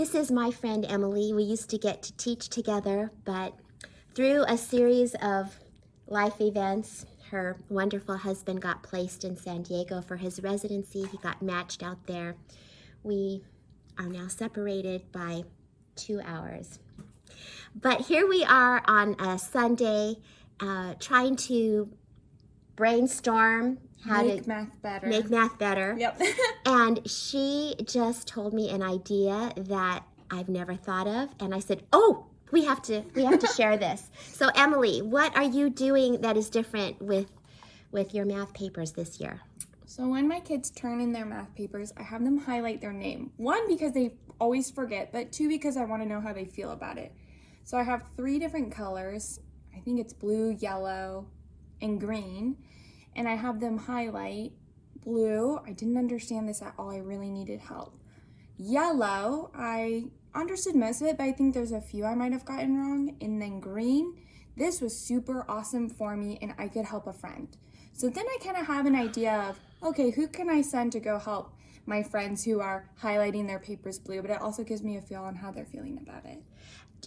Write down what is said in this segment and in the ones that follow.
This is my friend Emily. We used to get to teach together, but through a series of life events, her wonderful husband got placed in San Diego for his residency. He got matched out there. We are now separated by 2 hours. But here we are on a Sunday trying to brainstorm how make math better. Make math better. Yep. And she just told me an idea that I've never thought of, and I said, "Oh, we have to share this." So Emily, what are you doing that is different with your math papers this year? So when my kids turn in their math papers, I have them highlight their name. 1, because they always forget, but 2, because I want to know how they feel about it. So I have 3 different colors. I think it's blue, yellow, and green. And I have them highlight blue. I didn't understand this at all. I really needed help. Yellow, I understood most of it, but I think there's a few I might have gotten wrong. And then green, this was super awesome for me and I could help a friend. So then I kind of have an idea of, okay, who can I send to go help my friends who are highlighting their papers blue, but it also gives me a feel on how they're feeling about it.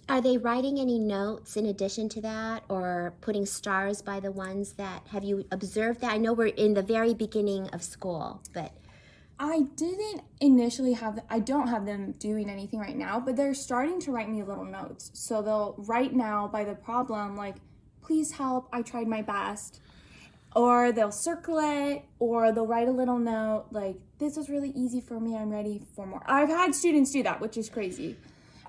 Are they writing any notes in addition to that, or putting stars by the ones that, have you observed that? I know we're in the very beginning of school, but I didn't initially I don't have them doing anything right now, but they're starting to write me little notes. So they'll write now by the problem, like, please help, I tried my best. Or they'll circle it, or they'll write a little note, like, this was really easy for me, I'm ready for more. I've had students do that, which is crazy.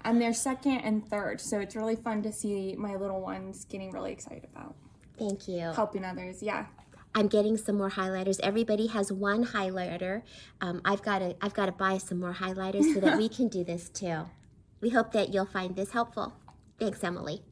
And they're 2nd and 3rd, so it's really fun to see my little ones getting really excited about. Thank you. Helping others, yeah. I'm getting some more highlighters. Everybody has one highlighter. I've got to buy some more highlighters so that we can do this too. We hope that you'll find this helpful. Thanks, Emily.